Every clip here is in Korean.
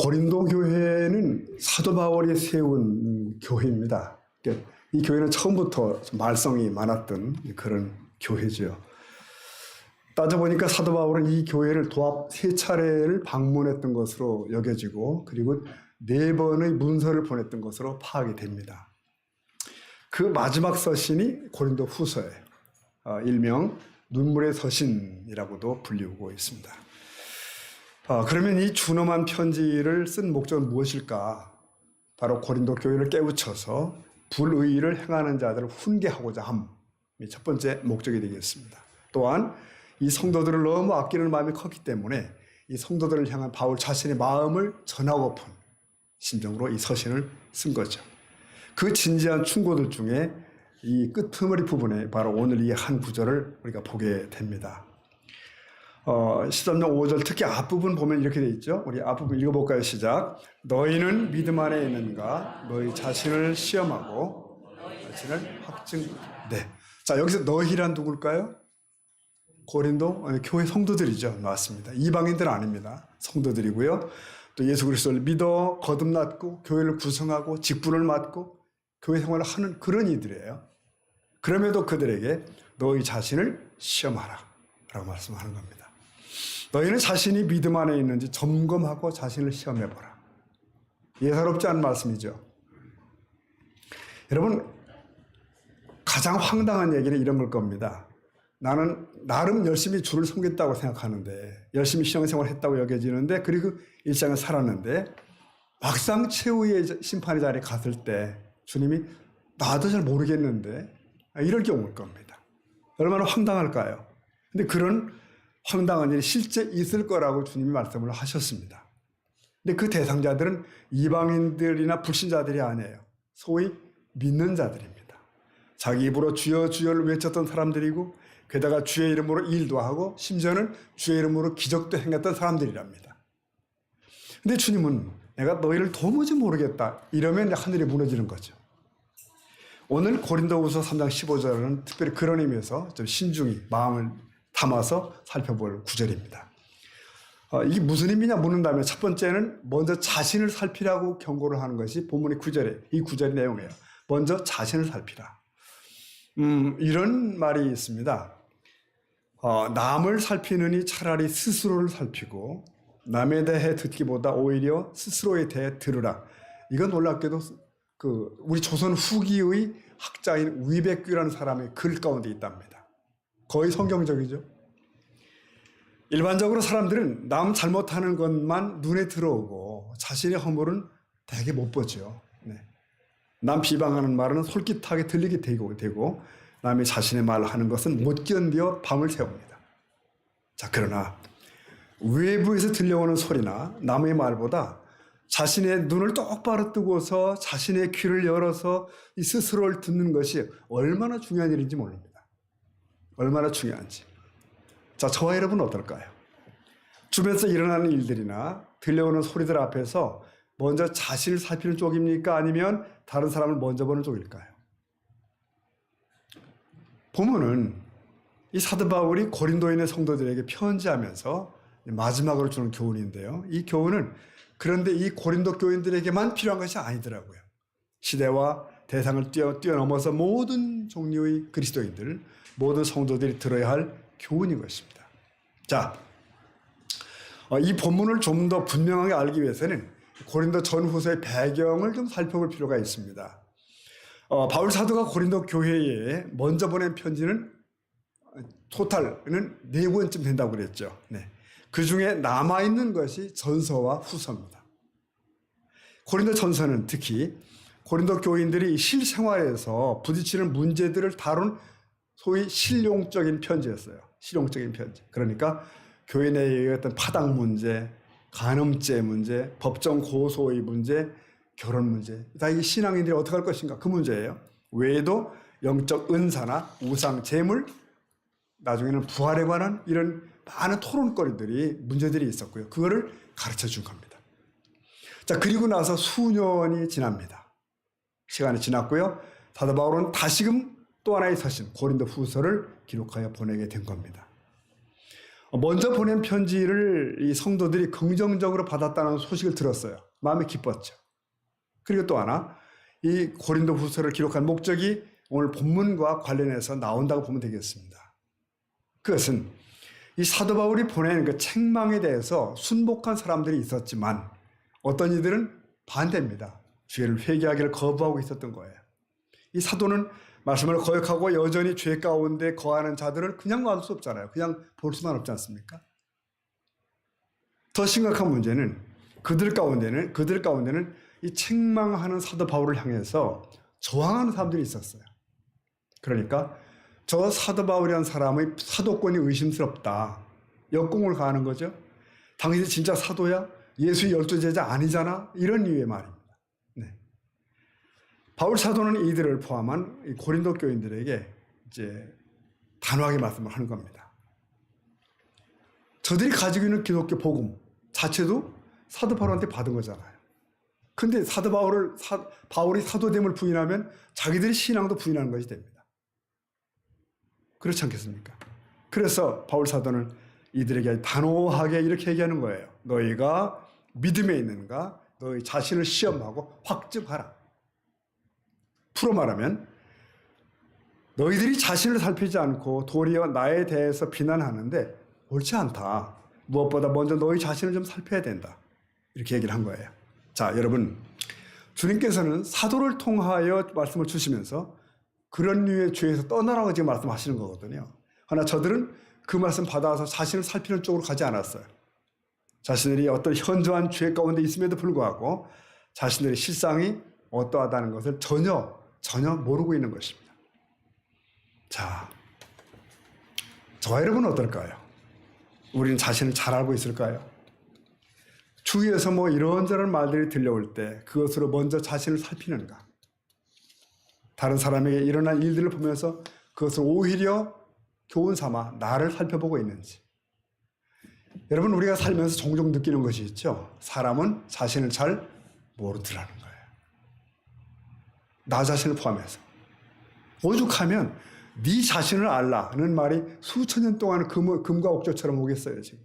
고린도 교회는 사도 바울이 세운 교회입니다. 이 교회는 처음부터 말썽이 많았던 그런 교회죠. 따져보니까 사도 바울은 이 교회를 도합 3차례를 방문했던 것으로 여겨지고 그리고 4번의 문서를 보냈던 것으로 파악이 됩니다. 그 마지막 서신이 고린도 후서예요. 일명 눈물의 서신이라고도 불리우고 있습니다. 그러면 이 준엄한 편지를 쓴 목적은 무엇일까? 바로 고린도 교회를 깨우쳐서 불의를 행하는 자들을 훈계하고자 함이 첫 번째 목적이 되겠습니다. 또한 이 성도들을 너무 아끼는 마음이 컸기 때문에 이 성도들을 향한 바울 자신의 마음을 전하고픈 심정으로 이 서신을 쓴 거죠. 그 진지한 충고들 중에 이 끄트머리 부분에 바로 오늘 이 한 구절을 우리가 보게 됩니다. 13장 5절 특히 앞부분 보면 이렇게 돼 있죠. 우리 앞부분 읽어볼까요? 시작. 너희는 믿음 안에 있는가? 너희 자신을 시험하고 자신을 확증. 네. 자, 여기서 너희란 누굴까요? 고린도 교회 성도들이죠. 맞습니다. 이방인들은 아닙니다. 성도들이고요. 또 예수 그리스도를 믿어 거듭났고 교회를 구성하고 직분을 맡고 교회 생활을 하는 그런 이들이에요. 그럼에도 그들에게 너희 자신을 시험하라 라고 말씀하는 겁니다. 너희는 자신이 믿음 안에 있는지 점검하고 자신을 시험해보라. 예사롭지 않은 말씀이죠. 여러분, 가장 황당한 얘기는 이런 걸 겁니다. 나는 나름 열심히 주를 섬겼다고 생각하는데 열심히 신앙생활을 했다고 여겨지는데 그리고 일상을 살았는데 막상 최후의 심판의 자리에 갔을 때 주님이 나도 잘 모르겠는데 이럴 경우일 겁니다. 얼마나 황당할까요? 근데 그런 황당한 일이 실제 있을 거라고 주님이 말씀을 하셨습니다. 근데 그 대상자들은 이방인들이나 불신자들이 아니에요. 소위 믿는 자들입니다. 자기 입으로 주여 주여를 외쳤던 사람들이고 게다가 주의 이름으로 일도 하고 심지어는 주의 이름으로 기적도 행했던 사람들이랍니다. 근데 주님은 내가 너희를 도무지 모르겠다 이러면 하늘이 무너지는 거죠. 오늘 고린도후서 3장 15절은 특별히 그런 의미에서 좀 신중히 마음을 담아서 살펴볼 구절입니다. 이게 무슨 의미냐 묻는다면 첫 번째는 먼저 자신을 살피라고 경고를 하는 것이 본문의 이 구절의 내용이에요. 먼저 자신을 살피라. 이런 말이 있습니다. 남을 살피느니 차라리 스스로를 살피고 남에 대해 듣기보다 오히려 스스로에 대해 들으라. 이건 놀랍게도 우리 조선 후기의 학자인 위백규라는 사람의 글 가운데 있답니다. 거의 성경적이죠. 일반적으로 사람들은 남 잘못하는 것만 눈에 들어오고 자신의 허물은 되게 못 보죠. 네. 남 비방하는 말은 솔깃하게 들리게 되고 남이 자신의 말을 하는 것은 못 견디어 밤을 새웁니다. 자, 그러나 외부에서 들려오는 소리나 남의 말보다 자신의 눈을 똑바로 뜨고서 자신의 귀를 열어서 이 스스로를 듣는 것이 얼마나 중요한 일인지 모릅니다. 얼마나 중요한지. 자, 저와 여러분은 어떨까요? 주변에서 일어나는 일들이나 들려오는 소리들 앞에서 먼저 자신을 살피는 쪽입니까? 아니면 다른 사람을 먼저 보는 쪽일까요? 보면은 이 사도 바울이 고린도인의 성도들에게 편지하면서 마지막으로 주는 교훈인데요. 이 교훈은 그런데 이 고린도 교인들에게만 필요한 것이 아니더라고요. 시대와 대상을 뛰어넘어서 모든 종류의 그리스도인들, 모든 성도들이 들어야 할 교훈인 것입니다. 자, 이 본문을 좀 더 분명하게 알기 위해서는 고린도 전후서의 배경을 좀 살펴볼 필요가 있습니다. 바울 사도가 고린도 교회에 먼저 보낸 편지는 토탈은 4권쯤 된다고 그랬죠. 네. 그 중에 남아있는 것이 전서와 후서입니다. 고린도 전서는 특히 고린도 교인들이 실생활에서 부딪히는 문제들을 다룬 소위 실용적인 편지였어요. 실용적인 편지. 그러니까 교회 내의 어떤 파당 문제, 간음죄 문제, 법정 고소의 문제, 결혼 문제. 다 이 신앙인들이 어떻게 할 것인가 그 문제예요. 외에도 영적 은사나 우상, 재물, 나중에는 부활에 관한 이런 많은 토론거리들이 문제들이 있었고요. 그거를 가르쳐 준 겁니다. 자, 그리고 나서 수년이 지납니다. 시간이 지났고요. 사도 바울은 다시금 또 하나의 서신 고린도 후서를 기록하여 보내게 된 겁니다. 먼저 보낸 편지를 이 성도들이 긍정적으로 받았다는 소식을 들었어요. 마음이 기뻤죠. 그리고 또 하나, 이 고린도 후서를 기록한 목적이 오늘 본문과 관련해서 나온다고 보면 되겠습니다. 그것은 이 사도 바울이 보낸 그 책망에 대해서 순복한 사람들이 있었지만 어떤 이들은 반대입니다. 죄를 회개하기를 거부하고 있었던 거예요. 이 사도는 말씀을 거역하고 여전히 죄 가운데 거하는 자들을 그냥 놔둘 수 없잖아요. 그냥 볼 수만 없지 않습니까? 더 심각한 문제는 그들 가운데는 이 책망하는 사도 바울을 향해서 저항하는 사람들이 있었어요. 그러니까 저 사도 바울이라는 사람의 사도권이 의심스럽다. 역공을 가하는 거죠. 당신이 진짜 사도야? 예수의 12제자 아니잖아? 이런 이유의 말입니다. 네. 바울 사도는 이들을 포함한 고린도 교인들에게 이제 단호하게 말씀을 하는 겁니다. 저들이 가지고 있는 기독교 복음 자체도 사도 바울한테 받은 거잖아요. 근데 바울이 사도됨을 부인하면 자기들의 신앙도 부인하는 것이 됩니다. 그렇지 않겠습니까? 그래서 바울 사도는 이들에게 단호하게 이렇게 얘기하는 거예요. 너희가 믿음에 있는가? 너희 자신을 시험하고 확증하라. 풀어 말하면 너희들이 자신을 살피지 않고 도리어 나에 대해서 비난하는데 옳지 않다. 무엇보다 먼저 너희 자신을 좀 살펴야 된다. 이렇게 얘기를 한 거예요. 자, 여러분, 주님께서는 사도를 통하여 말씀을 주시면서 그런 류의 죄에서 떠나라고 지금 말씀하시는 거거든요. 그러나 저들은 그 말씀 받아서 자신을 살피는 쪽으로 가지 않았어요. 자신들이 어떤 현저한 죄 가운데 있음에도 불구하고 자신들의 실상이 어떠하다는 것을 전혀 모르고 있는 것입니다. 자, 저와 여러분은 어떨까요? 우리는 자신을 잘 알고 있을까요? 주위에서 뭐 이런저런 말들이 들려올 때 그것으로 먼저 자신을 살피는가? 다른 사람에게 일어난 일들을 보면서 그것을 오히려 교훈 삼아 나를 살펴보고 있는지. 여러분, 우리가 살면서 종종 느끼는 것이 있죠. 사람은 자신을 잘 모르더라는 거예요. 나 자신을 포함해서. 오죽하면 네 자신을 알라는 말이 수천 년 동안 금과 옥조처럼 오겠어요, 지금.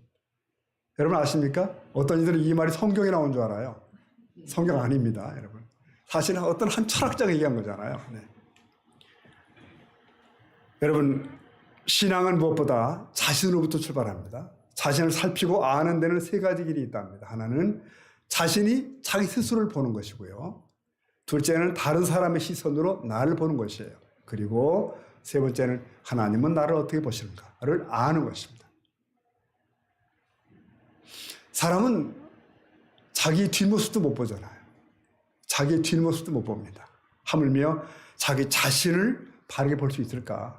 여러분 아십니까? 어떤 이들은 이 말이 성경에 나온 줄 알아요. 성경 아닙니다, 여러분. 사실은 어떤 한 철학자가 얘기한 거잖아요. 네. 여러분, 신앙은 무엇보다 자신으로부터 출발합니다. 자신을 살피고 아는 데는 세 가지 길이 있답니다. 하나는 자신이 자기 스스로를 보는 것이고요. 둘째는 다른 사람의 시선으로 나를 보는 것이에요. 그리고 세 번째는 하나님은 나를 어떻게 보시는가를 아는 것입니다. 사람은 자기 뒷모습도 못 보잖아요. 자기 뒷모습도 못 봅니다. 하물며 자기 자신을 바르게 볼 수 있을까?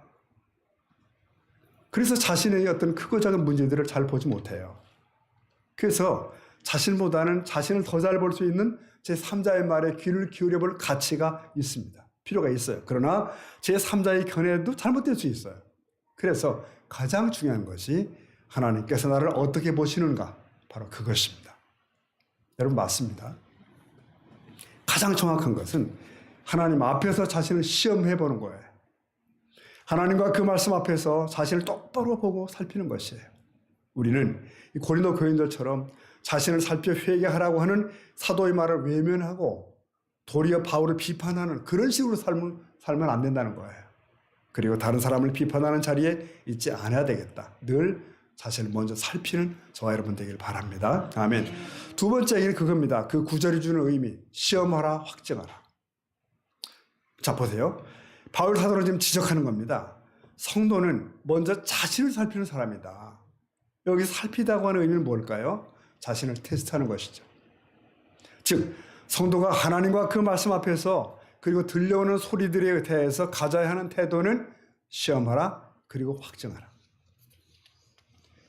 그래서 자신의 어떤 크고 작은 문제들을 잘 보지 못해요. 그래서 자신보다는 자신을 더 잘 볼 수 있는 제3자의 말에 귀를 기울여 볼 가치가 있습니다. 필요가 있어요. 그러나 제3자의 견해도 잘못될 수 있어요. 그래서 가장 중요한 것이 하나님께서 나를 어떻게 보시는가? 바로 그것입니다. 여러분 맞습니다. 가장 정확한 것은 하나님 앞에서 자신을 시험해 보는 거예요. 하나님과 그 말씀 앞에서 자신을 똑바로 보고 살피는 것이에요. 우리는 이 고린도 교인들처럼 자신을 살펴 회개하라고 하는 사도의 말을 외면하고 도리어 바울을 비판하는 그런 식으로 살면 안 된다는 거예요. 그리고 다른 사람을 비판하는 자리에 있지 않아야 되겠다. 늘 자신을 먼저 살피는 저와 여러분 되길 바랍니다. 아멘. 두 번째 얘기는 그겁니다. 그 구절이 주는 의미. 시험하라, 확증하라. 자, 보세요. 바울 사도는 지금 지적하는 겁니다. 성도는 먼저 자신을 살피는 사람이다. 여기 살피다고 하는 의미는 뭘까요? 자신을 테스트하는 것이죠. 즉, 성도가 하나님과 그 말씀 앞에서 그리고 들려오는 소리들에 대해서 가져야 하는 태도는 시험하라, 그리고 확증하라.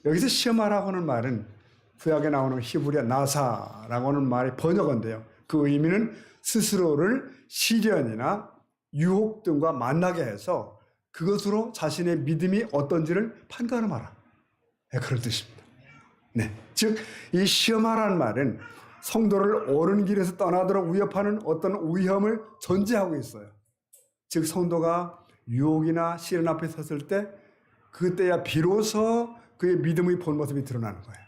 여기서 시험하라고 하는 말은 구약에 나오는 히브리어 나사라고 하는 말의 번역어인데요. 그 의미는 스스로를 시련이나 유혹 등과 만나게 해서 그것으로 자신의 믿음이 어떤지를 판가름하라. 네, 그런 뜻입니다. 네, 즉 이 시험하라는 말은 성도를 옳은 길에서 떠나도록 위협하는 어떤 위험을 전제하고 있어요. 즉 성도가 유혹이나 시련 앞에 섰을 때 그때야 비로소 그의 믿음의 본 모습이 드러나는 거예요.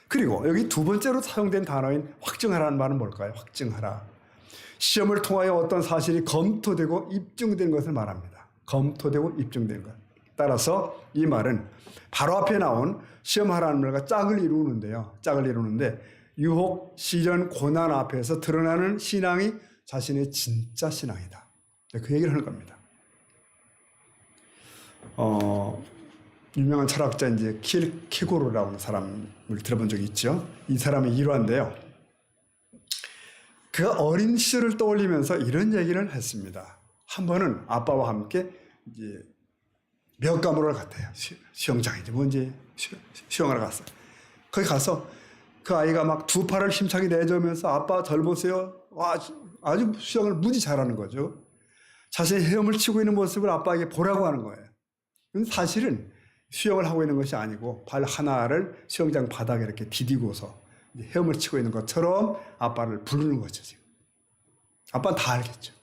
그리고 여기 두 번째로 사용된 단어인 확증하라는 말은 뭘까요? 확증하라. 시험을 통하여 어떤 사실이 검토되고 입증된 것을 말합니다. 검토되고 입증된 것. 따라서 이 말은 바로 앞에 나온 시험하라는 말과 짝을 이루는데요. 짝을 이루는데 유혹, 시련, 고난 앞에서 드러나는 신앙이 자신의 진짜 신앙이다. 그 얘기를 하는 겁니다. 유명한 철학자 이제 킬케고르라고 하는 사람을 들어본 적이 있죠. 이 사람의 일화인데요. 그가 어린 시절을 떠올리면서 이런 얘기를 했습니다. 한 번은 아빠와 함께 이제 몇감으로 갔대요. 수영장이지 뭔지 수영하러 갔어요. 거기 가서 그 아이가 막 두 팔을 힘차게 내저으면서 아빠 절 보세요. 와, 아주 수영을 무지 잘하는 거죠. 자신의 헤엄을 치고 있는 모습을 아빠에게 보라고 하는 거예요. 사실은 수영을 하고 있는 것이 아니고 발 하나를 수영장 바닥에 이렇게 디디고서 헤엄을 치고 있는 것처럼 아빠를 부르는 거죠. 지금. 아빠는 다 알겠죠.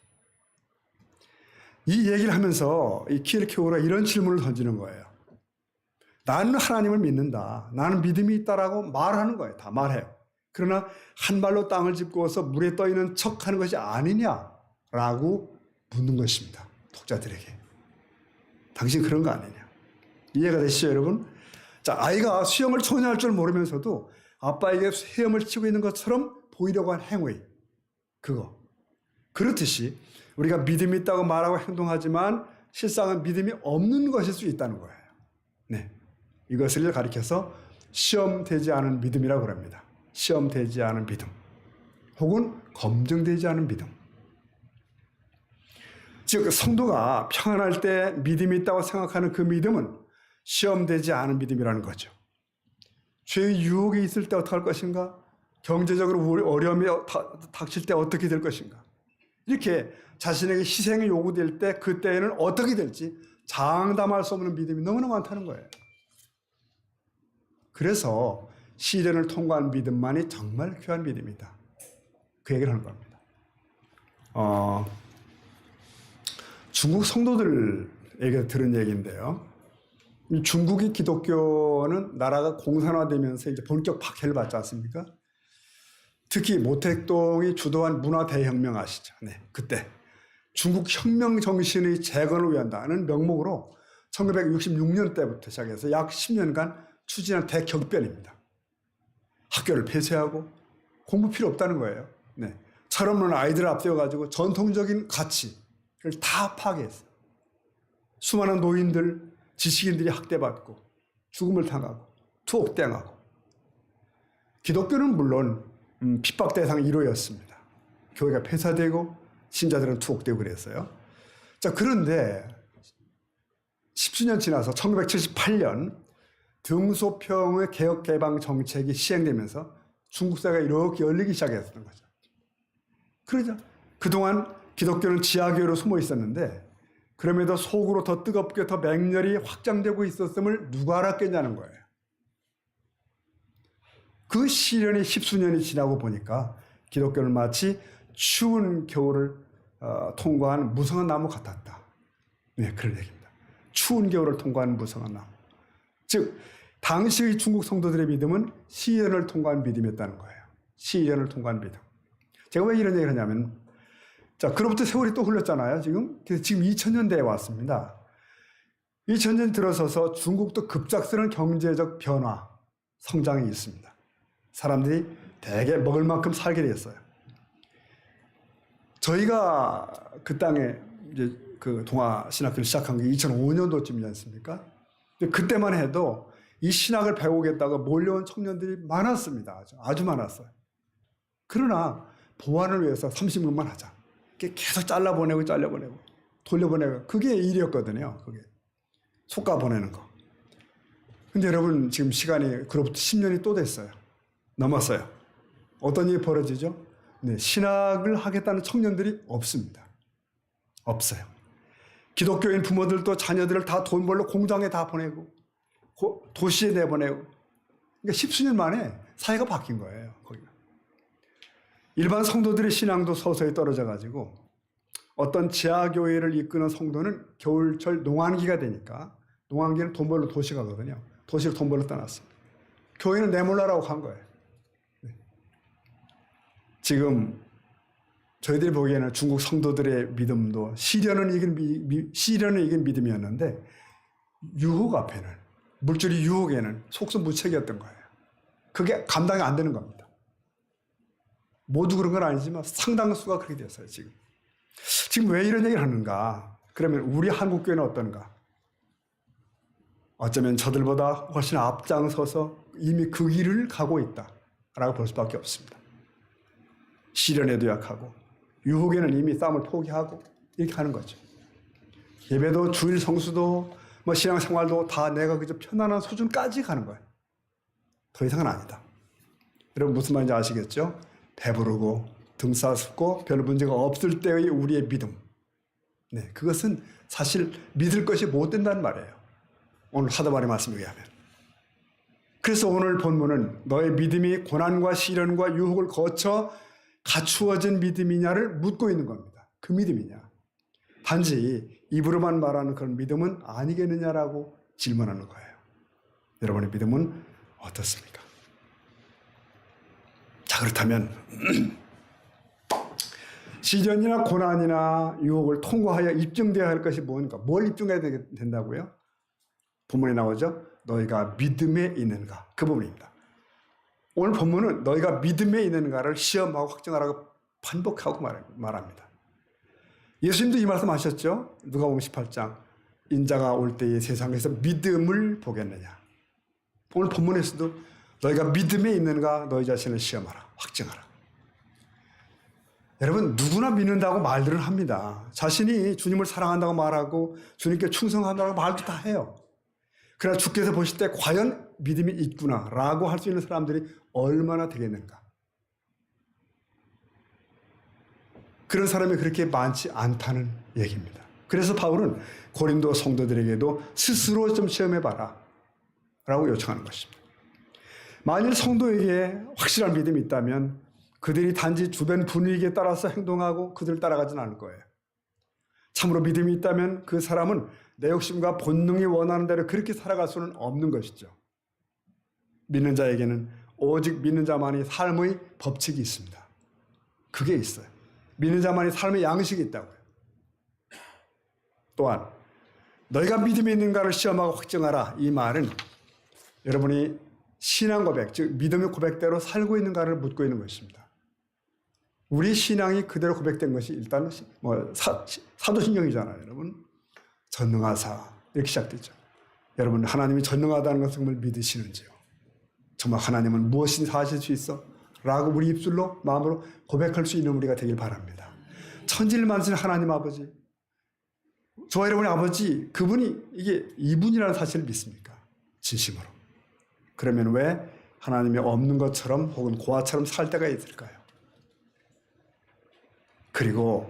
이 얘기를 하면서 이 킬케고르가 이런 질문을 던지는 거예요. 나는 하나님을 믿는다. 나는 믿음이 있다라고 말하는 거예요. 다 말해요. 그러나 한 발로 땅을 짚고서 물에 떠 있는 척하는 것이 아니냐라고 묻는 것입니다. 독자들에게. 당신 그런 거 아니냐. 이해가 되시죠, 여러분? 자, 아이가 수영을 전혀 할 줄 모르면서도 아빠에게 헤엄을 치고 있는 것처럼 보이려고 한 행위. 그거. 그렇듯이 우리가 믿음이 있다고 말하고 행동하지만 실상은 믿음이 없는 것일 수 있다는 거예요. 네. 이것을 가리켜서 시험되지 않은 믿음이라고 합니다. 시험되지 않은 믿음. 혹은 검증되지 않은 믿음. 즉 성도가 평안할 때 믿음이 있다고 생각하는 그 믿음은 시험되지 않은 믿음이라는 거죠. 죄의 유혹이 있을 때 어떻게 할 것인가? 경제적으로 어려움이 닥칠 때 어떻게 될 것인가? 이렇게 자신에게 희생이 요구될 때 그때에는 어떻게 될지 장담할 수 없는 믿음이 너무나 많다는 거예요. 그래서 시련을 통과한 믿음만이 정말 귀한 믿음이다. 그 얘기를 하는 겁니다. 중국 성도들에게 들은 얘기인데요. 중국의 기독교는 나라가 공산화되면서 이제 본격 박해를 받지 않습니까? 특히 모택동이 주도한 문화 대혁명 아시죠? 네, 그때 중국 혁명 정신의 재건을 위한다는 명목으로 1966년 때부터 시작해서 약 10년간 추진한 대격변입니다. 학교를 폐쇄하고 공부 필요 없다는 거예요. 네, 철없는 아이들을 앞세워가지고 전통적인 가치를 다 파괴했어요. 수많은 노인들, 지식인들이 학대받고 죽음을 당하고 투옥당하고 기독교는 물론 핍박 대상 1호였습니다. 교회가 폐사되고 신자들은 투옥되고 그랬어요. 자, 그런데 10수년 지나서 1978년 등소평의 개혁 개방 정책이 시행되면서 중국 사회가 이렇게 열리기 시작했던 거죠. 그러죠. 그동안 기독교는 지하교회로 숨어 있었는데 그럼에도 속으로 더 뜨겁게 더 맹렬히 확장되고 있었음을 누가 알았겠냐는 거예요. 그 시련이 10수년이 지나고 보니까 기독교는 마치 추운 겨울을 통과한 무성한 나무 같았다. 네, 그런 얘기입니다. 추운 겨울을 통과한 무성한 나무. 즉 당시의 중국 성도들의 믿음은 시련을 통과한 믿음이었다는 거예요. 시련을 통과한 믿음. 제가 왜 이런 얘기를 하냐면 자, 그로부터 세월이 또 흘렀잖아요. 그래서 지금 2000년대에 왔습니다. 2000년 들어서서 중국도 급작스러운 경제적 변화, 성장이 있습니다. 사람들이 대개 먹을 만큼 살게 됐어요. 저희가 그 땅에 이제 그 동아 신학교를 시작한 게 2005년도쯤이지 않습니까? 근데 그때만 해도 이 신학을 배우겠다고 몰려온 청년들이 많았습니다. 아주 많았어요. 그러나 보완을 위해서 30년만 하자. 계속 잘라보내고 돌려보내고 그게 일이었거든요. 그게 속아보내는 거. 근데 여러분 지금 시간이 그로부터 10년이 또 됐어요. 넘었어요. 어떤 일이 벌어지죠? 네, 신학을 하겠다는 청년들이 없습니다. 없어요. 기독교인 부모들도 자녀들을 다 돈 벌러 공장에 다 보내고 도시에 내보내고 그러니까 10수년 만에 사회가 바뀐 거예요. 거기가. 일반 성도들의 신앙도 서서히 떨어져 가지고 어떤 지하교회를 이끄는 성도는 겨울철 농한기가 되니까 농한기는 돈 벌러 도시 가거든요. 도시로 돈 벌러 떠났어. 교회는 내몰라라고 한 거예요. 지금 저희들이 보기에는 중국 성도들의 믿음도 시련은 이긴 믿음이었는데 유혹 앞에는, 물질의 유혹에는 속수무책이었던 거예요. 그게 감당이 안 되는 겁니다. 모두 그런 건 아니지만 상당수가 그렇게 됐어요. 지금 왜 이런 얘기를 하는가? 그러면 우리 한국교회는 어떤가? 어쩌면 저들보다 훨씬 앞장서서 이미 그 길을 가고 있다라고 볼 수밖에 없습니다. 시련에도 약하고 유혹에는 이미 싸움을 포기하고 이렇게 하는 거죠. 예배도 주일 성수도 신앙생활도 다 내가 그저 편안한 수준까지 가는 거예요. 더 이상은 아니다. 여러분 무슨 말인지 아시겠죠? 배부르고 등싸sup고 별 문제가 없을 때의 우리의 믿음. 네, 그것은 사실 믿을 것이 못 된다는 말이에요. 오늘 사도바울의 말씀에 의하면. 그래서 오늘 본문은 너의 믿음이 고난과 시련과 유혹을 거쳐 갖추어진 믿음이냐를 묻고 있는 겁니다. 그 믿음이냐. 단지 입으로만 말하는 그런 믿음은 아니겠느냐라고 질문하는 거예요. 여러분의 믿음은 어떻습니까? 자, 그렇다면 시련이나 고난이나 유혹을 통과하여 입증되어야 할 것이 뭔가? 뭘 입증해야 된다고요? 본문에 나오죠? 너희가 믿음에 있는가? 그 부분입니다. 오늘 본문은 너희가 믿음에 있는가를 시험하고 확정하라고 반복하고 말합니다. 예수님도 이 말씀 하셨죠? 누가복음 18장 인자가 올 때에 세상에서 믿음을 보겠느냐. 오늘 본문에서도 너희가 믿음에 있는가 너희 자신을 시험하라. 확증하라. 여러분 누구나 믿는다고 말들을 합니다. 자신이 주님을 사랑한다고 말하고 주님께 충성한다고 말도 다 해요. 그러나 주께서 보실 때 과연 믿음이 있구나라고 할 수 있는 사람들이 얼마나 되겠는가. 그런 사람이 그렇게 많지 않다는 얘기입니다. 그래서 바울은 고린도 성도들에게도 스스로 좀 시험해봐라 라고 요청하는 것입니다. 만일 성도에게 확실한 믿음이 있다면 그들이 단지 주변 분위기에 따라서 행동하고 그들을 따라가지는 않을 거예요. 참으로 믿음이 있다면 그 사람은 내 욕심과 본능이 원하는 대로 그렇게 살아갈 수는 없는 것이죠. 믿는 자에게는 오직 믿는 자만이 삶의 법칙이 있습니다. 그게 있어요. 믿는 자만이 삶의 양식이 있다고요. 또한 너희가 믿음이 있는가를 시험하고 확증하라. 이 말은 여러분이 신앙 고백, 즉 믿음의 고백대로 살고 있는가를 묻고 있는 것입니다. 우리 신앙이 그대로 고백된 것이 일단 사도신경이잖아요. 여러분 전능하사 이렇게 시작되죠. 여러분 하나님이 전능하다는 것을 정말 믿으시는지요? 정말 하나님은 무엇이든지 하실 수 있어? 라고 우리 입술로 마음으로 고백할 수 있는 우리가 되길 바랍니다. 천지를 만드신 하나님 아버지, 저와 여러분의 아버지, 그분이 이게 이분이라는 사실을 믿습니까? 진심으로. 그러면 왜 하나님이 없는 것처럼 혹은 고아처럼 살 때가 있을까요? 그리고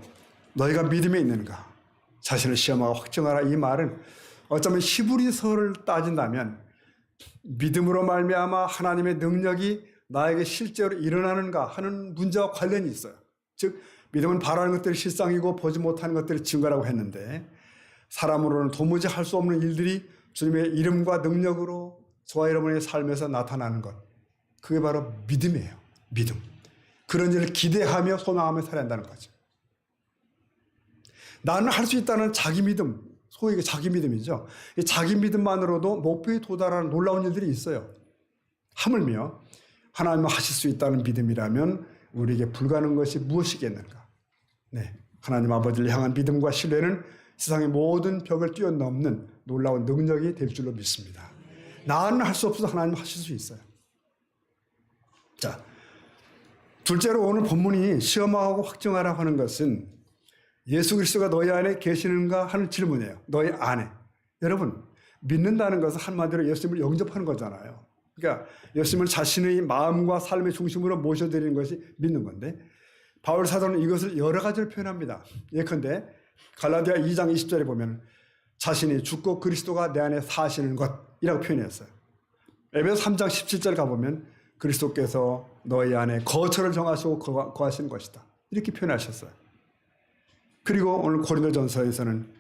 너희가 믿음에 있는가? 자신을 시험하고 확증하라. 이 말은 어쩌면 히브리서를 따진다면 믿음으로 말미암아 하나님의 능력이 나에게 실제로 일어나는가 하는 문제와 관련이 있어요. 즉 믿음은 바라는 것들이 실상이고 보지 못하는 것들이 증거라고 했는데 사람으로는 도무지 할 수 없는 일들이 주님의 이름과 능력으로 저와 여러분의 삶에서 나타나는 것, 그게 바로 믿음이에요. 믿음. 그런 일을 기대하며 소망하며 살아야 한다는 거죠. 나는 할 수 있다는 자기 믿음, 소위 자기 믿음이죠. 이 자기 믿음만으로도 목표에 도달하는 놀라운 일들이 있어요. 하물며 하나님은 하실 수 있다는 믿음이라면 우리에게 불가능한 것이 무엇이겠는가. 네, 하나님 아버지를 향한 믿음과 신뢰는 세상의 모든 벽을 뛰어넘는 놀라운 능력이 될 줄로 믿습니다. 나는 할 수 없어도 하나님은 하실 수 있어요. 자, 둘째로 오늘 본문이 시험하고 확증하라고 하는 것은 예수 그리스도가 너희 안에 계시는가 하는 질문이에요. 너희 안에. 여러분, 믿는다는 것은 한마디로 예수님을 영접하는 거잖아요. 그러니까 예수님을 자신의 마음과 삶의 중심으로 모셔드리는 것이 믿는 건데 바울 사도는 이것을 여러 가지로 표현합니다. 예컨대 갈라디아 2장 20절에 보면 자신이 죽고 그리스도가 내 안에 사시는 것이라고 표현했어요. 에베소 3장 17절 가보면 그리스도께서 너희 안에 거처를 정하시고 거하시는 것이다. 이렇게 표현하셨어요. 그리고 오늘 고린도전서에서는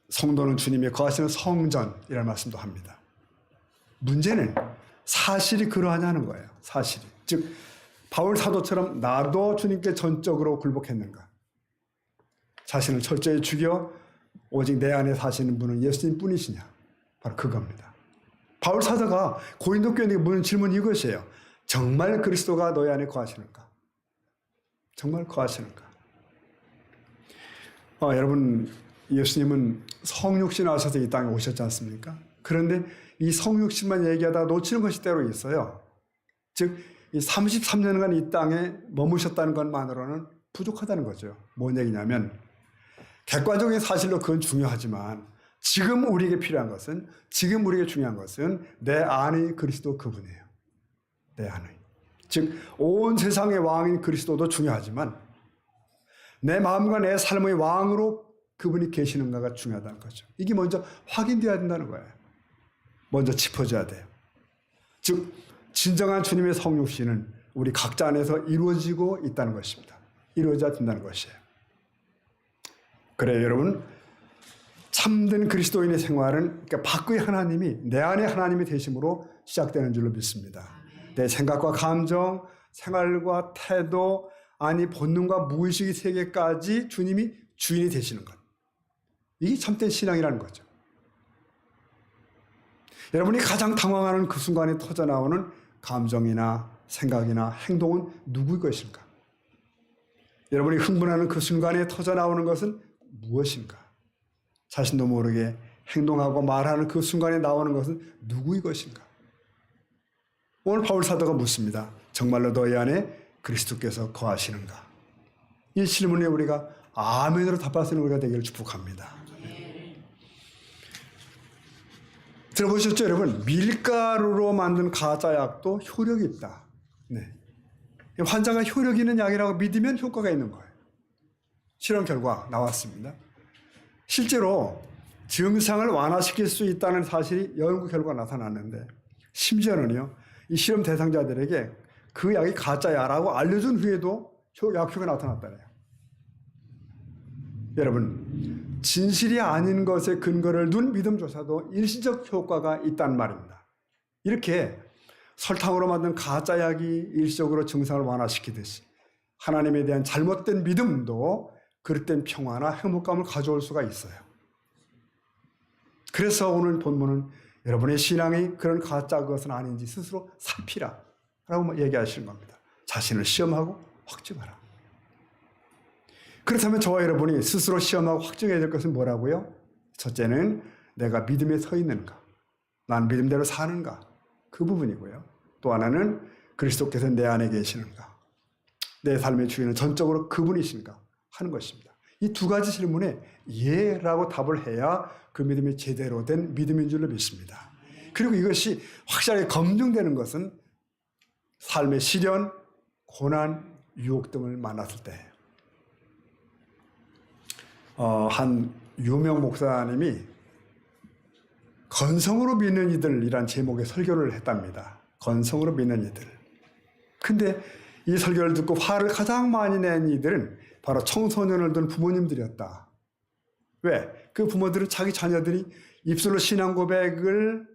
성도는 주님이 거하시는 성전이라는 말씀도 합니다. 문제는 사실이 그러하냐는 거예요. 사실이. 즉 바울 사도처럼 나도 주님께 전적으로 굴복했는가? 자신을 철저히 죽여 오직 내 안에 사시는 분은 예수님 뿐이시냐? 바로 그겁니다. 바울 사도가 고린도 교인에게 묻는 질문이 이것이에요. 정말 그리스도가 너희 안에 거하시는가? 정말 거하시는가? 여러분, 예수님은 성육신 하셔서 이 땅에 오셨지 않습니까? 그런데 이 성육신만 얘기하다가 놓치는 것이 때로 있어요. 즉, 이 33년간 이 땅에 머무셨다는 것만으로는 부족하다는 거죠. 뭔 얘기냐면, 객관적인 사실로 그건 중요하지만, 지금 우리에게 필요한 것은, 지금 우리에게 중요한 것은 내 안의 그리스도 그분이에요. 내 안의. 즉, 온 세상의 왕인 그리스도도 중요하지만, 내 마음과 내 삶의 왕으로 그분이 계시는가가 중요하다는 거죠. 이게 먼저 확인되어야 된다는 거예요. 먼저 짚어줘야 돼요. 즉 진정한 주님의 성육신은 우리 각자 안에서 이루어지고 있다는 것입니다. 이루어져야 된다는 것이에요. 그래요, 여러분. 참된 그리스도인의 생활은 그러니까 밖의 하나님이 내 안에 하나님이 되심으로 시작되는 줄로 믿습니다. 내 생각과 감정, 생활과 태도, 아니 본능과 무의식의 세계까지 주님이 주인이 되시는 것. 이게 참된 신앙이라는 거죠. 여러분이 가장 당황하는 그 순간에 터져나오는 감정이나 생각이나 행동은 누구의 것인가? 여러분이 흥분하는 그 순간에 터져나오는 것은 무엇인가? 자신도 모르게 행동하고 말하는 그 순간에 나오는 것은 누구의 것인가? 오늘 바울 사도가 묻습니다. 정말로 너희 안에 그리스도께서 거하시는가? 이 질문에 우리가 아멘으로 답할 수 있는 우리가 되기를 축복합니다. 들어보셨죠, 여러분? 밀가루로 만든 가짜약도 효력이 있다. 네. 환자가 효력 있는 약이라고 믿으면 효과가 있는 거예요. 실험 결과 나왔습니다. 실제로 증상을 완화시킬 수 있다는 사실이 연구 결과가 나타났는데 심지어는요, 이 실험 대상자들에게 그 약이 가짜야라고 알려준 후에도 약효가 나타났다네요. 여러분, 진실이 아닌 것에 근거를 둔 믿음조차도 일시적 효과가 있단 말입니다. 이렇게 설탕으로 만든 가짜약이 일시적으로 증상을 완화시키듯이 하나님에 대한 잘못된 믿음도 그릇된 평화나 행복감을 가져올 수가 있어요. 그래서 오늘 본문은 여러분의 신앙이 그런 가짜 것은 아닌지 스스로 살피라 라고 얘기하시는 겁니다. 자신을 시험하고 확증하라. 그렇다면 저와 여러분이 스스로 시험하고 확증해야 될 것은 뭐라고요? 첫째는 내가 믿음에 서 있는가? 난 믿음대로 사는가? 그 부분이고요. 또 하나는 그리스도께서 내 안에 계시는가? 내 삶의 주인은 전적으로 그분이신가? 하는 것입니다. 이 두 가지 질문에 예라고 답을 해야 그 믿음이 제대로 된 믿음인 줄로 믿습니다. 그리고 이것이 확실하게 검증되는 것은 삶의 시련, 고난, 유혹 등을 만났을 때예요. 한 유명 목사님이 건성으로 믿는 이들이란 제목의 설교를 했답니다. 건성으로 믿는 이들. 근데 이 설교를 듣고 화를 가장 많이 낸 이들은 바로 청소년을 둔 부모님들이었다. 왜? 그 부모들은 자기 자녀들이 입술로 신앙 고백을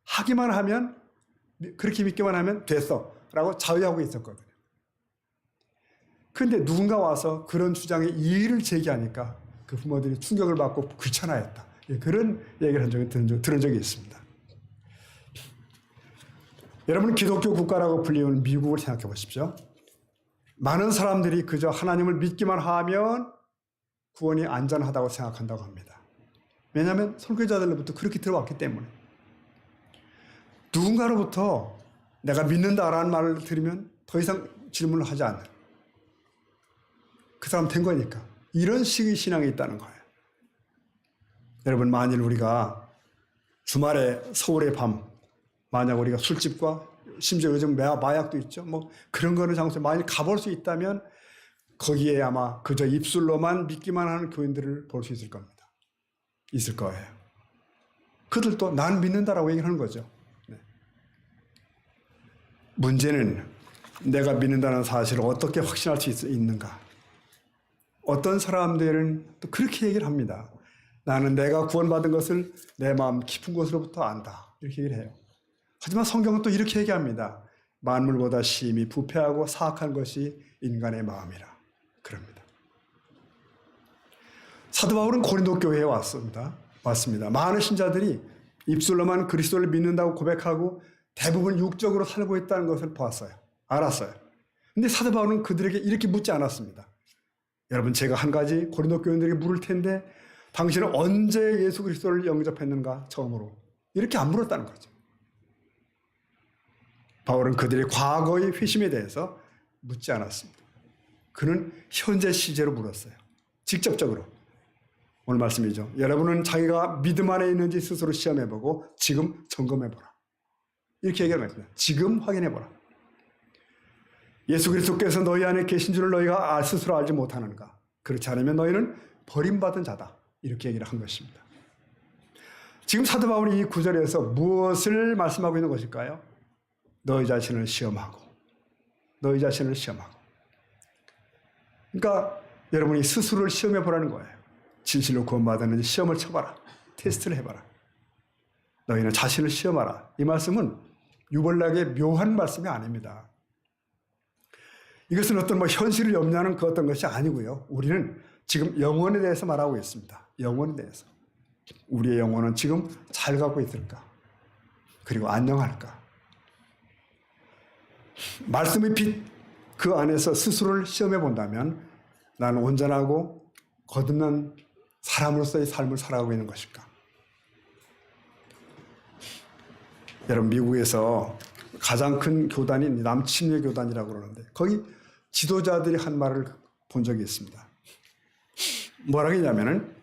하기만 하면, 그렇게 믿기만 하면 됐어 라고 자의하고 있었거든요. 그런데 누군가 와서 그런 주장에 이의를 제기하니까 그 부모들이 충격을 받고 귀찮아했다. 그런 얘기를 한 적이 들은 적이 있습니다. 여러분, 기독교 국가라고 불리는 미국을 생각해 보십시오. 많은 사람들이 그저 하나님을 믿기만 하면 구원이 안전하다고 생각한다고 합니다. 왜냐하면 설교자들로부터 그렇게 들어왔기 때문에. 누군가로부터 내가 믿는다라는 말을 들으면 더 이상 질문을 하지 않는, 그 사람 된 거니까. 이런 식의 신앙이 있다는 거예요. 여러분, 만일 우리가 주말에 서울의 밤, 만약 우리가 술집과 심지어 요즘 마약도 있죠. 뭐 그런 거는 장소에 만일 가볼 수 있다면 거기에 아마 그저 입술로만 믿기만 하는 교인들을 볼 수 있을 겁니다. 있을 거예요. 그들도 난 믿는다라고 얘기하는 거죠. 네. 문제는 내가 믿는다는 사실을 어떻게 확신할 수 있는가. 어떤 사람들은 또 그렇게 얘기를 합니다. 나는 내가 구원받은 것을 내 마음 깊은 곳으로부터 안다. 이렇게 얘기를 해요. 하지만 성경은 또 이렇게 얘기합니다. 만물보다 심히 부패하고 사악한 것이 인간의 마음이라. 그럽니다. 사도 바울은 고린도 교회에 왔습니다. 많은 신자들이 입술로만 그리스도를 믿는다고 고백하고 대부분 육적으로 살고 있다는 것을 보았어요. 알았어요. 근데 사도 바울은 그들에게 이렇게 묻지 않았습니다. 여러분, 제가 한 가지 고린도 교인들에게 물을 텐데 당신은 언제 예수 그리스도를 영접했는가 처음으로? 이렇게 안 물었다는 거죠. 바울은 그들의 과거의 회심에 대해서 묻지 않았습니다. 그는 현재 시제로 물었어요. 직접적으로. 오늘 말씀이죠. 여러분은 자기가 믿음 안에 있는지 스스로 시험해보고 지금 점검해보라. 이렇게 얘기하는 겁니다. 지금 확인해보라. 예수 그리스도께서 너희 안에 계신 줄을 너희가 스스로 알지 못하는가? 그렇지 않으면 너희는 버림받은 자다. 이렇게 얘기를 한 것입니다. 지금 사도 바울이 이 구절에서 무엇을 말씀하고 있는 것일까요? 너희 자신을 시험하고. 너희 자신을 시험하고. 그러니까 여러분이 스스로를 시험해보라는 거예요. 진실로 구원받았는지 시험을 쳐봐라. 테스트를 해봐라. 너희는 자신을 시험하라. 이 말씀은 유벌나게 묘한 말씀이 아닙니다. 이것은 어떤 현실을 염려하는 그 어떤 것이 아니고요. 우리는 지금 영혼에 대해서 말하고 있습니다. 영혼에 대해서. 우리의 영혼은 지금 잘 가고 있을까? 그리고 안녕할까? 말씀의 빛 그 안에서 스스로를 시험해 본다면 나는 온전하고 거듭난 사람으로서의 삶을 살아가고 있는 것일까? 여러분, 미국에서 가장 큰 교단이 남침례 교단이라고 그러는데 거기 지도자들이 한 말을 본 적이 있습니다. 뭐라고 했냐면은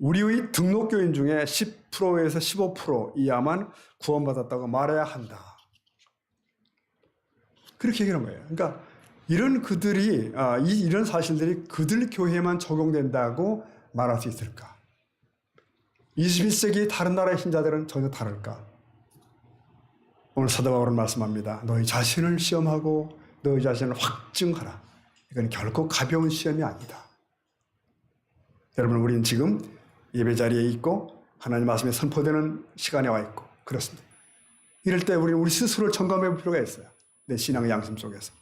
우리의 등록교인 중에 10%에서 15% 이하만 구원받았다고 말해야 한다. 그렇게 얘기하는 거예요. 그러니까 이런 그들이 이런 사실들이 그들 교회에만 적용된다고 말할 수 있을까? 21세기 다른 나라의 신자들은 전혀 다를까? 오늘 사도 바울은 말씀합니다. 너희 자신을 시험하고 너희 자신을 확증하라. 이건 결코 가벼운 시험이 아니다. 여러분, 우리는 지금 예배 자리에 있고 하나님 말씀이 선포되는 시간에 와 있고 그렇습니다. 이럴 때 우리는 우리 스스로를 점검해 볼 필요가 있어요. 내 신앙의 양심 속에서.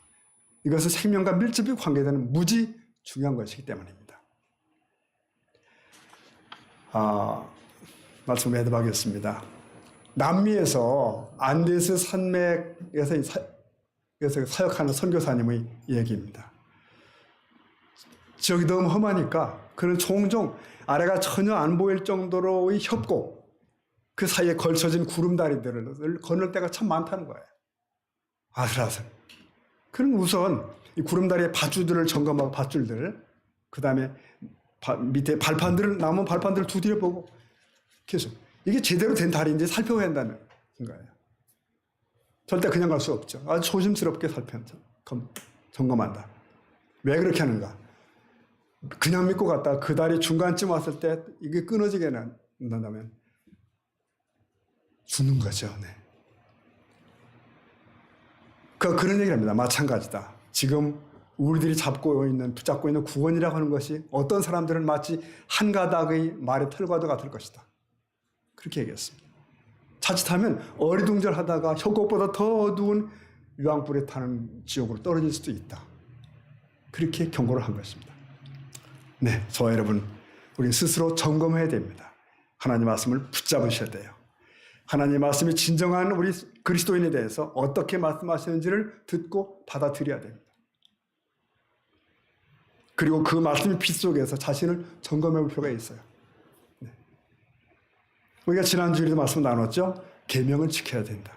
이것은 생명과 밀접히 관계되는 무지 중요한 것이기 때문입니다. 말씀 해드리겠습니다. 남미에서 안데스 산맥에서 사역하는 선교사님의 얘기입니다. 지역이 너무 험하니까 그는 종종 아래가 전혀 안 보일 정도로의 협곡, 그 사이에 걸쳐진 구름다리들을 건널 때가 참 많다는 거예요. 아슬아슬. 그럼 우선 이 구름다리의 밧줄들을 점검하고 밧줄들, 그 다음에 밑에 발판들을, 남은 발판들을 두드려 보고 계속 이게 제대로 된 다리인지 살펴야 한다는 거예요. 절대 그냥 갈 수 없죠. 아주 조심스럽게 점검한다. 왜 그렇게 하는가? 그냥 믿고 갔다가 그 다리 중간쯤 왔을 때 이게 끊어지게 난다면 죽는 거죠. 네. 그런 얘기를 합니다. 마찬가지다. 지금 우리들이 붙잡고 있는 구원이라고 하는 것이 어떤 사람들은 마치 한 가닥의 말의 털과도 같을 것이다. 그렇게 얘기했습니다. 자칫하면 어리둥절하다가 협곡보다 더 어두운 유황불에 타는 지옥으로 떨어질 수도 있다. 그렇게 경고를 한 것입니다. 네, 저와 여러분, 우리 스스로 점검해야 됩니다. 하나님 말씀을 붙잡으셔야 돼요. 하나님 말씀이 진정한 우리 그리스도인에 대해서 어떻게 말씀하시는지를 듣고 받아들여야 됩니다. 그리고 그 말씀의 빛 속에서 자신을 점검해 볼 필요가 있어요. 네. 우리가 지난주에도 말씀 나눴죠? 계명을 지켜야 된다.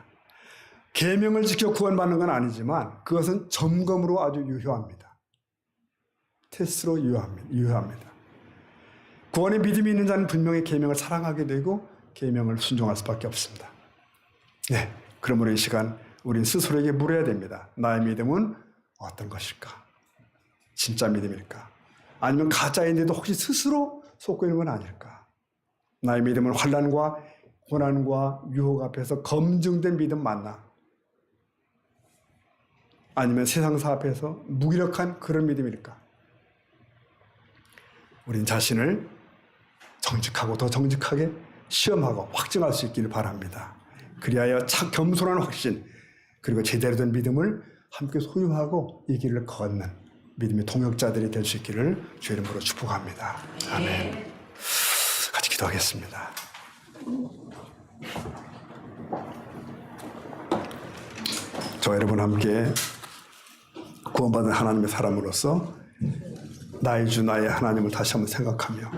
계명을 지켜 구원받는 건 아니지만 그것은 점검으로 아주 유효합니다. 테스트로 유효합니다. 구원의 믿음이 있는 자는 분명히 계명을 사랑하게 되고 계명을 순종할 수밖에 없습니다. 네, 그러므로 이 시간 우리는 스스로에게 물어야 됩니다. 나의 믿음은 어떤 것일까? 진짜 믿음일까? 아니면 가짜인데도 혹시 스스로 속고 있는 건 아닐까? 나의 믿음은 환난과 고난과 유혹 앞에서 검증된 믿음 맞나? 아니면 세상사 앞에서 무기력한 그런 믿음일까? 우린 자신을 정직하고 더 정직하게 시험하고 확증할 수 있기를 바랍니다. 그리하여 겸손한 확신 그리고 제대로 된 믿음을 함께 소유하고 이 길을 걷는 믿음의 동역자들이 될 수 있기를 주 이름으로 축복합니다. 아멘. 같이 기도하겠습니다. 저와 여러분 함께 구원받은 하나님의 사람으로서 나의 주 나의 하나님을 다시 한번 생각하며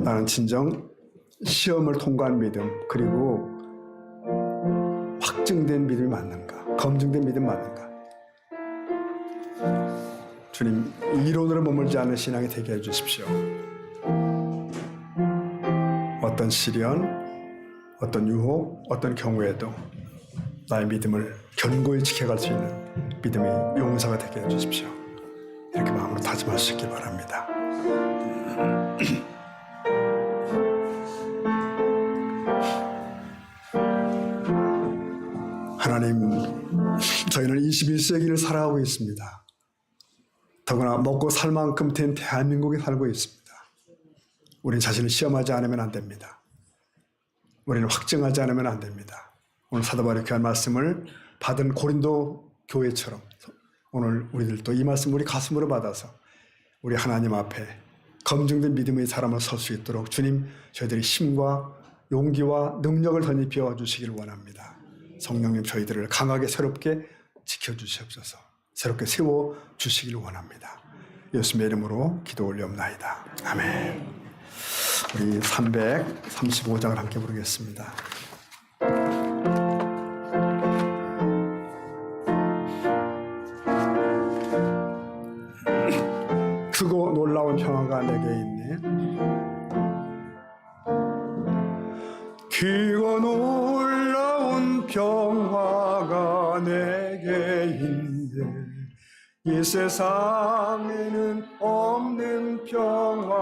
나는 진정 시험을 통과한 믿음 그리고 확증된 믿음이 맞는가 검증된 믿음 맞는가 주님 이론으로 머물지 않는 신앙이 되게 해주십시오. 어떤 시련 어떤 유혹 어떤 경우에도 나의 믿음을 견고히 지켜갈 수 있는 믿음의 용사가 되게 해주십시오. 이렇게 마음으로 다짐할 수 있길 바랍니다. 하나님, 저희는 21세기를 살아가고 있습니다. 더구나 먹고 살 만큼 된 대한민국에 살고 있습니다. 우리는 자신을 시험하지 않으면 안 됩니다. 우리는 확증하지 않으면 안 됩니다. 오늘 사도 바울의 귀한 말씀을 받은 고린도 교회처럼 오늘 우리들도 이 말씀 우리 가슴으로 받아서 우리 하나님 앞에 검증된 믿음의 사람을 설 수 있도록 주님 저희들이 힘과 용기와 능력을 덧입혀 주시길 원합니다. 성령님 저희들을 강하게 새롭게 지켜주시옵소서. 새롭게 세워주시길 원합니다. 예수님의 이름으로 기도 올려옵나이다. 아멘. 우리 335장을 함께 부르겠습니다. 크고 놀라운 평화가 내게 있네. 크고 놀라운 평화가 내게 있네. 이 세상에는 없는 평화.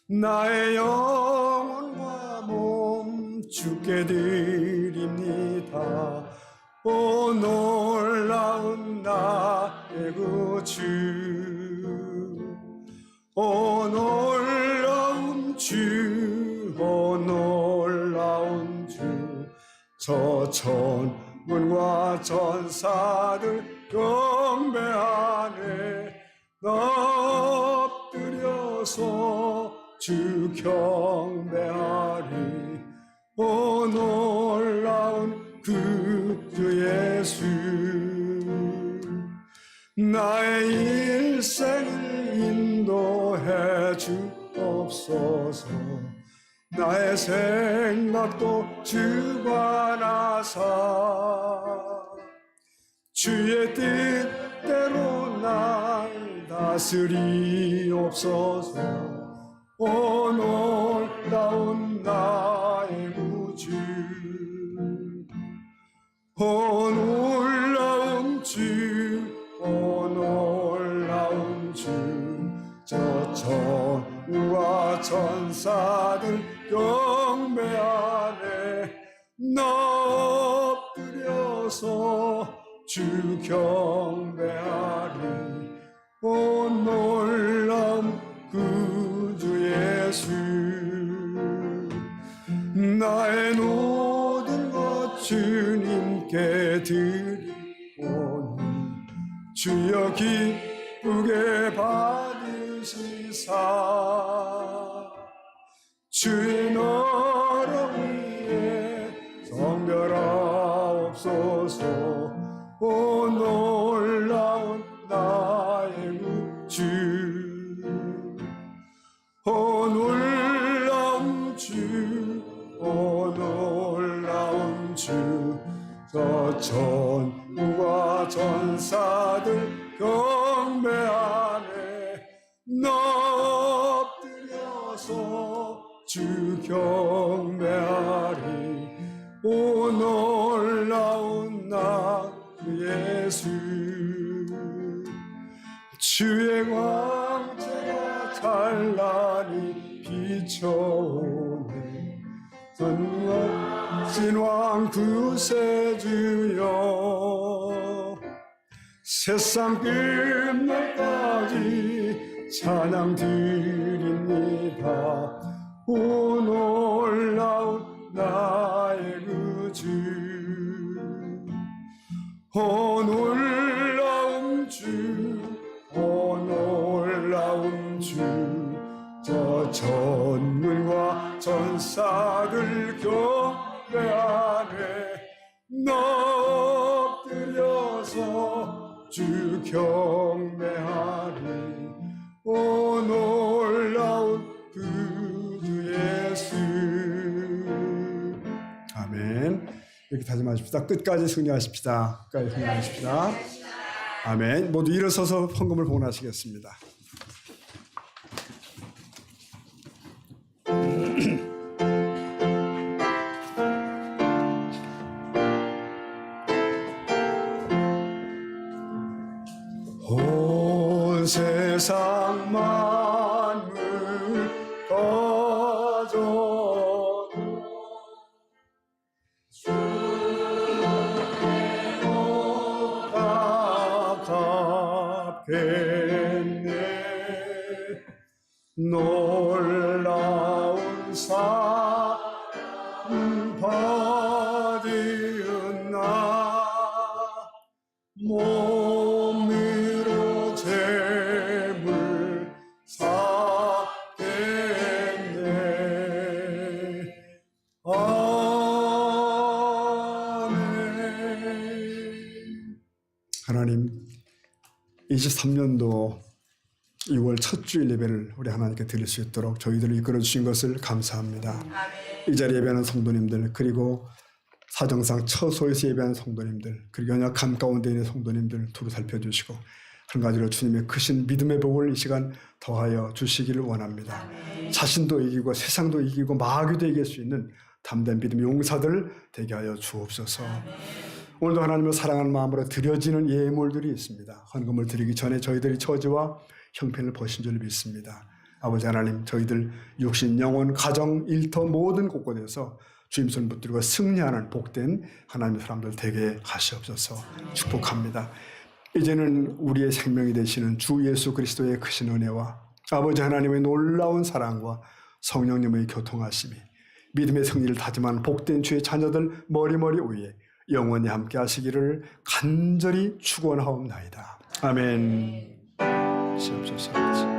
나의 영혼과 몸 주께 드립니다. 오 놀라운 나의 구주. 오 놀라운 주. 오 놀라운 주. 저 천군과 전사들 경배하네. 엎드려서 주 경배하리. 오 놀라운 그 주 예수. 나의 일생을 인도해 주옵소서. 나의 생각도 주관하사 주의 뜻대로 날 다스리옵소서. 오 놀라운 나의 구주. 오 놀라운 주. 오 놀라운 주. 저 천우와 천사들 경배하네. 나 엎드려서 주 경배하리. 오 놀라운 그 주 예수. 나의 모든 것 주님께 드리오니 주여 기쁘게 받으시사. 주의 너를 위해 성별하옵소서. 오 놀라운 나의 구주. 오 놀라운 주. 오 놀라운 주. 저 천우와 전사들 경배하네. 나 엎드려서 주 경배하리. 오 놀라운 나 예수. 주의 광채가 찬란히 비춰오네. 선하신 왕 구세주여. 세상 끝날까지 찬양 드리 옵니다. 오 놀라운 나의 구주, 오 놀라운 주, 오 놀라운 주, 저 전문과 전사들 교회 안에 엎드려서 주 경배하리. 오 놀라운 구주 예수. 아멘. 이렇게 다짐하십시다. 끝까지 승리하십시다. 끝까지 승리하십시다. 아멘. 모두 일어서서 헌금을 봉헌하시겠습니다. 온 세상 만물 가져도 주께로 다 갚겠네. 놀라운 사랑 받은 나 몸으로 재물 샀겠네. 아멘. 하나님, 23년도 2월 첫 주일 예배를 우리 하나님께 드릴 수 있도록 저희들을 이끌어 주신 것을 감사합니다. 아멘. 이 자리에 예배하는 성도님들, 그리고 사정상 처소에서 예배하는 성도님들, 그리고 연약함 가운데 있는 성도님들 두루 살펴주시고 한 가지로 주님의 크신 믿음의 복을 이 시간 더하여 주시기를 원합니다. 아멘. 자신도 이기고 세상도 이기고 마귀도 이길 수 있는 담대한 믿음의 용사들 되게 하여 주옵소서. 아멘. 오늘도 하나님을 사랑하는 마음으로 드려지는 예물들이 있습니다. 헌금을 드리기 전에 저희들이 처지와 형편을 보신 줄 믿습니다. 아버지 하나님, 저희들 육신, 영혼, 가정, 일터 모든 곳곳에서 주님 손 붙들고 승리하는 복된 하나님의 사람들 되게 하시옵소서. 축복합니다. 이제는 우리의 생명이 되시는 주 예수 그리스도의 크신 은혜와 아버지 하나님의 놀라운 사랑과 성령님의 교통하심이 믿음의 승리를 다짐한 복된 주의 자녀들 머리머리 위에 영원히 함께 하시기를 간절히 축원하옵나이다. 아멘. 시옵소서.